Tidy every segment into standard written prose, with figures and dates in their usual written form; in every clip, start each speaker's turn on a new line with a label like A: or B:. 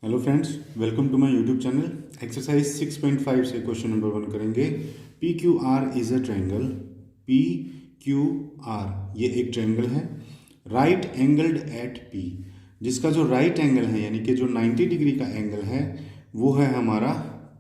A: Hello friends, welcome to my YouTube channel. Exercise 6.5 से question number 1 करेंगे। P Q R is a triangle. P Q R ये एक triangle है right angled at P, जिसका जो right angle है यानी कि जो 90 डिग्री का एंगल है वो है हमारा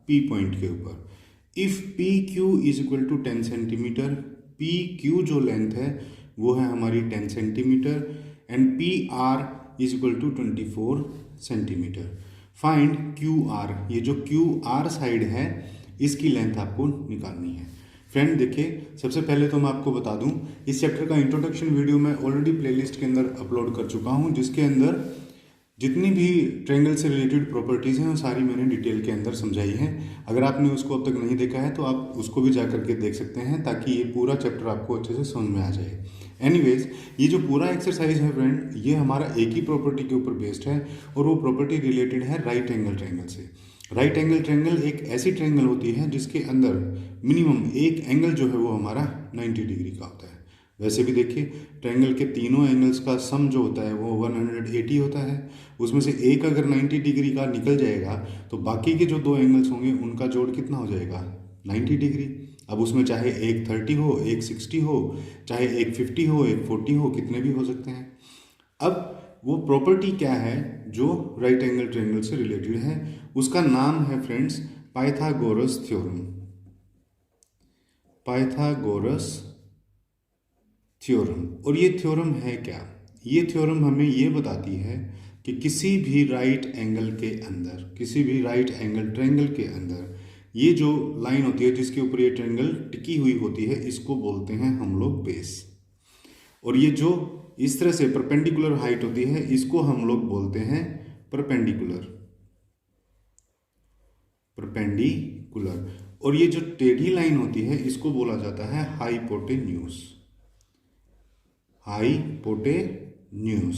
A: पी पॉइंट के ऊपर। If P Q is equal to 10 centimetre, P Q जो लेंथ है वो है हमारी 10 centimetre and P R is equal to 24 centimetre. Find Q R, ये जो क्यू आर साइड है इसकी लेंथ आपको निकालनी है। फ्रेंड देखिए, सबसे पहले तो मैं आपको बता दूं, इस चैप्टर का इंट्रोडक्शन वीडियो मैं ऑलरेडी प्लेलिस्ट के अंदर अपलोड कर चुका हूं, जिसके अंदर जितनी भी ट्रायंगल से रिलेटेड प्रॉपर्टीज़ हैं वो सारी मैंने डिटेल के अंदर समझाई है। अगर आपने उसको अब तक नहीं देखा है तो आप उसको भी जा करके देख सकते हैं, ताकि ये पूरा चैप्टर आपको अच्छे से समझ में आ जाए। एनीवेज, ये जो पूरा एक्सरसाइज है फ्रेंड, ये हमारा एक ही प्रॉपर्टी के ऊपर बेस्ड है और वो प्रॉपर्टी रिलेटेड है राइट एंगल ट्रायंगल से। राइट एंगल ट्रायंगल एक ऐसी ट्रायंगल होती है जिसके अंदर मिनिमम एक एंगल जो है वो हमारा 90 डिग्री का होता है। वैसे भी देखिए, ट्रायंगल के तीनों एंगल्स का सम जो होता है वो 180 होता है। उसमें से एक अगर 90 डिग्री का निकल जाएगा तो बाकी के जो दो एंगल्स होंगे उनका जोड़ कितना हो जाएगा, 90 डिग्री। अब उसमें चाहे एक 30 हो, एक 60 हो, चाहे एक 50 हो, एक 40 हो, कितने भी हो सकते हैं। अब वो प्रॉपर्टी क्या है जो राइट एंगल ट्रायंगल से रिलेटेड है, उसका नाम है friends Pythagoras theorem. Pythagoras theorem. और ये थ्योरम है क्या? ये थ्योरम हमें ये बताती है कि किसी भी राइट एंगल के अंदर, किसी भी राइट एंगल ट्रायंगल के अंदर ये जो लाइन होती है जिसके ऊपर ये ट्रायंगल टिकी हुई होती है, इसको बोलते हैं हम लोग बेस। और ये जो इस तरह से परपेंडिकुलर हाइट होती है इसको हम लोग बोलते हैं परपेंडिकुलर। परपेंडिकुलर। और ये जो टेढ़ी लाइन होती है इसको बोला जाता है हाइपोटेन्यूज। हाइपोटेन्यूज।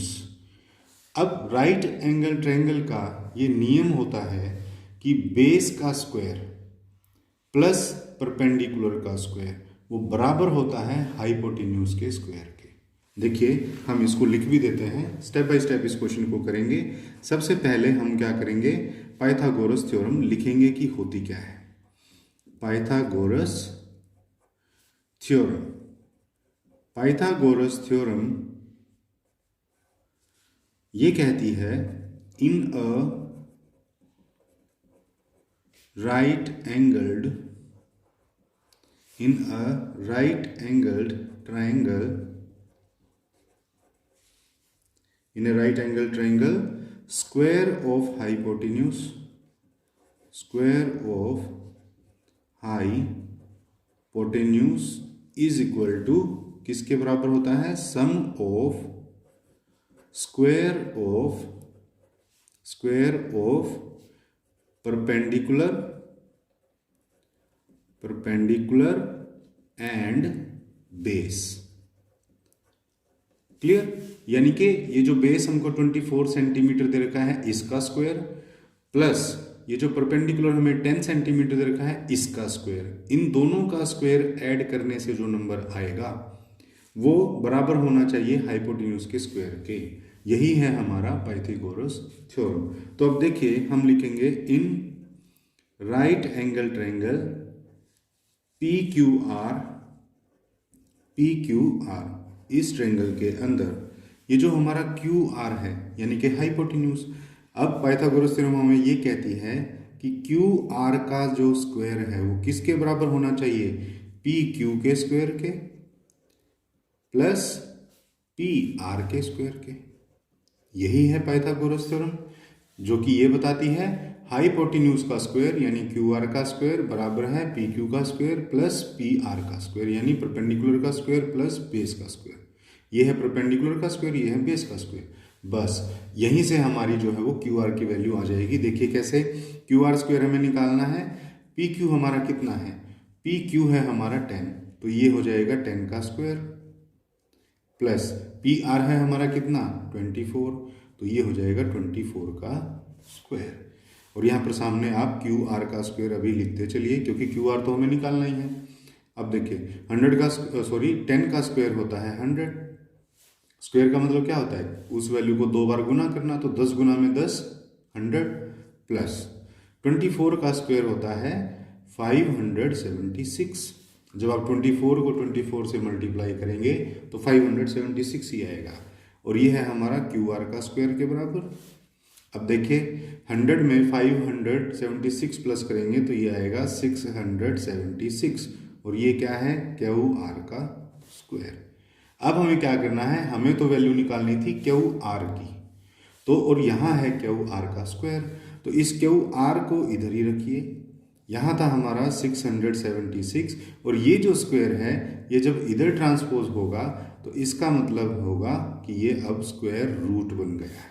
A: अब राइट एंगल ट्रायंगल का ये नियम होता है कि बेस का स्क्वायर प्लस परपेंडिकुलर का स्क्वायर वो बराबर होता है हाइपोटेन्यूज के स्क्वायर के। देखिए, हम इसको लिख भी देते हैं, स्टेप बाय स्टेप इस क्वेश्चन को करेंगे। सबसे पहले हम क्या करेंगे, पाइथागोरस थ्योरम लिखेंगे कि होती क्या है। Pythagoras theorem. पाइथागोरस थ्योरम ये कहती है इन अ right angled in a right angled triangle, in a right angled triangle, square of hypotenuse, square of hypotenuse is equal to किसके बराबर होता है, sum of square of perpendicular and base. Clear? यानी कि ये जो बेस हमको 24 सेंटीमीटर दे रखा है इसका स्क्वायर, प्लस ये जो परपेंडिकुलर हमें 10 सेंटीमीटर दे रखा है इसका स्क्वायर, इन दोनों का स्क्वायर ऐड करने से जो नंबर आएगा वो बराबर होना चाहिए हाइपोटेन्यूज के स्क्वायर के। यही है हमारा पाइथागोरस थ्योरम। तो अब देखिए, हम लिखेंगे in right angle triangle P Q are, इस ट्रायंगल के अंदर ये जो हमारा क्यू आर है यानी कि हाइपोटेन्यूज। अब पाइथागोरस थ्योरम हमें ये कहती है कि क्यू आर का जो स्क्वायर है वो किसके बराबर होना चाहिए, पी क्यू के स्क्वायर के प्लस पी आर के स्क्वायर के। यही है पाइथागोरस थ्योरम, जो कि ये बताती है हाइपोटेन्यूज का स्क्वायर यानी क्यू आर का स्क्वायर बराबर है पी क्यू का स्क्वायर प्लस पी आर का स्क्वायर, यानी परपेंडिकुलर का स्क्वायर प्लस बेस का स्क्वायर। ये है परपेंडिकुलर का स्क्वायर, ये है बेस का स्क्वायर। बस यहीं से हमारी जो है वो क्यू आर की वैल्यू आ जाएगी। देखिए कैसे, क्यू आर स्क्वायर हमें निकालना है, पी क्यू हमारा कितना है, पी क्यू है हमारा 10, तो ये हो जाएगा 10 का स्क्वायर प्लस पी आर है हमारा कितना 24, तो ये हो जाएगा 24 का स्क्वायर। और यहाँ पर सामने आप क्यू आर का स्क्वायर अभी लिखते चलिए, क्योंकि क्यू आर तो हमें निकालना ही है। अब देखिए 10 का स्क्वायर होता है 100। स्क्वायर का मतलब क्या होता है, उस वैल्यू को 2 बार गुना करना, तो 10 गुना में 10 100। प्लस 24 का स्क्वायर होता है 576। जब आप 24 को 24 से मल्टीप्लाई करेंगे तो 576 ही आएगा, और ये है हमारा QR का स्क्वायर के बराबर। अब देखिए 100 में 576 प्लस करेंगे तो ये आएगा 676, और ये क्या है QR का स्क्वायर। अब हमें क्या करना है, हमें तो वैल्यू निकालनी थी QR की, तो और यहाँ है QR का स्क्वायर, तो इस QR को इधर ही रखिए। यहाँ था हमारा 676, और ये जो स्क्वायर है ये जब इधर ट्रांसपोज होगा तो इसका मतलब होगा कि ये अब स्क्वायर रूट बन गया है।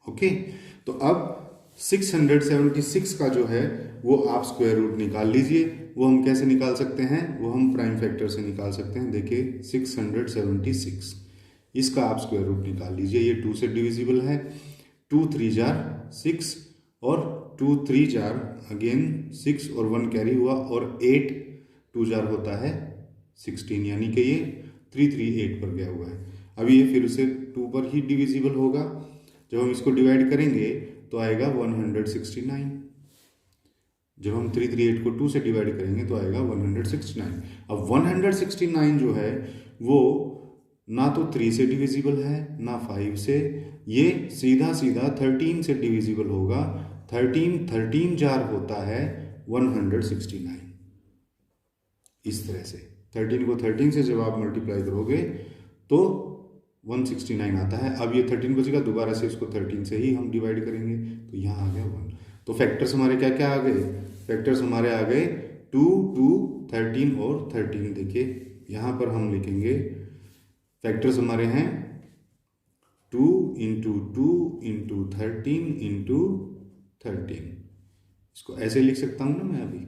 A: ओके, तो अब 676 का जो है वो आप स्क्वायर रूट निकाल लीजिए। वो हम कैसे निकाल सकते हैं, वो हम प्राइम फैक्टर से निकाल सकते हैं। देखिए 676, इसका आप स्क्वायर रूट निकाल लीजिए। ये 2 से डिविजिबल है, 2 3 जार 6 और 2 3 जार अगेन 6 और 1 कैरी हुआ, और 8 2 जार होता है 16, यानी कि ये 3 3 8 पर गया हुआ है। अब ये फिर से 2 पर ही डिविजिबल होगा। जब हम इसको डिवाइड करेंगे तो आएगा 169। जब हम 338 को 2 से डिवाइड करेंगे तो आएगा 169। अब 169 जो है वो ना तो 3 से डिविजिबल है ना 5 से, ये सीधा सीधा 13 से डिविजिबल होगा। 13 जार होता है 169। इस तरह से 13 को 13 से जब आप मल्टीप्लाई करोगे तो 169 आता है। अब ये 13 बचेगा, दोबारा से इसको 13 से ही हम डिवाइड करेंगे तो यहाँ आ गया 1। तो फैक्टर्स हमारे क्या क्या आ गए, फैक्टर्स हमारे आ गए 2 2 13 और 13। देखिए यहाँ पर हम लिखेंगे फैक्टर्स हमारे हैं 2 × 2 × 13 × 13। इसको ऐसे लिख सकता हूँ ना मैं, अभी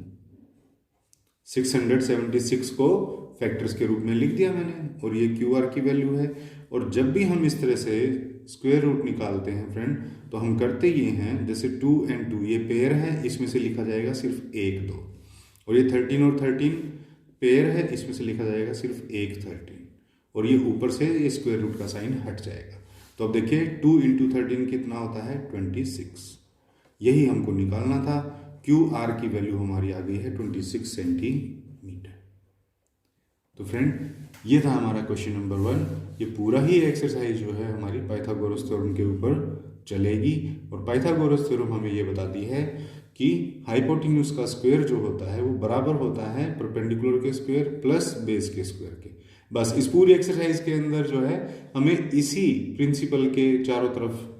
A: 676 को फैक्टर्स के रूप में लिख दिया मैंने, और ये QR की वैल्यू है। और जब भी हम इस तरह से स्क्वायर रूट निकालते हैं फ्रेंड, तो हम करते ये हैं, जैसे 2 और 2 ये पेयर है, इसमें से लिखा जाएगा सिर्फ 1 2, और ये 13 और 13 पेयर है, इसमें से लिखा जाएगा सिर्फ 1 13, और ये ऊपर से ये स्क्वायर रूट का साइन हट जाएगा। तो अब देखिए 2 × 13 कितना होता है 26। यही हमको निकालना था। QR की वैल्यू हमारी आ गई है 26 सेंटीमीटर। तो फ्रेंड ये था हमारा क्वेश्चन नंबर 1। ये पूरा ही एक्सरसाइज जो है हमारी पाइथागोरस थ्योरम के ऊपर चलेगी, और पाइथागोरस थ्योरम हमें ये बताती है कि हाइपोटेन्यूज का स्क्वायर जो होता है वो बराबर होता है परपेंडिकुलर के स्क्वायर प्लस बेस के स्क्वायर के। बस इस पूरी एक्सरसाइज के अंदर जो है हमें इसी प्रिंसिपल के चारों तरफ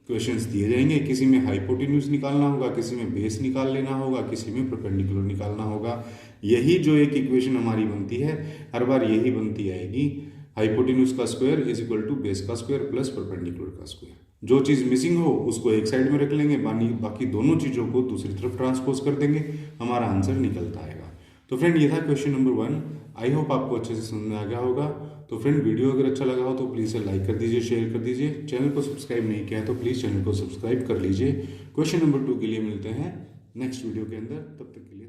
A: क्वेश्चंस दिए जाएंगे। किसी में हाइपोटेन्यूज निकालना होगा, किसी में बेस निकाल लेना होगा, किसी में परपेंडिकुलर निकालना होगा। यही जो एक इक्वेशन हमारी बनती है हर बार यही बनती आएगी, हाइपोटेन्यूज का square is equal to base का स्क्वायर प्लस परपेंडिकुलर का स्क्वायर। जो चीज़ मिसिंग हो उसको एक साइड में रख लेंगे, बाकी दोनों चीज़ों को दूसरी तरफ ट्रांसपोज कर देंगे, हमारा आंसर निकलता आएगा। तो फ्रेंड ये था क्वेश्चन नंबर 1। आई होप आपको अच्छे से समझ में आ गया होगा। तो फ्रेंड वीडियो अगर अच्छा लगा हो तो प्लीज़ लाइक कर दीजिए, शेयर कर दीजिए। चैनल को सब्सक्राइब नहीं किया है तो प्लीज़ चैनल को सब्सक्राइब कर लीजिए। क्वेश्चन नंबर 2 के लिए मिलते हैं नेक्स्ट वीडियो के अंदर, तब तक के लिए।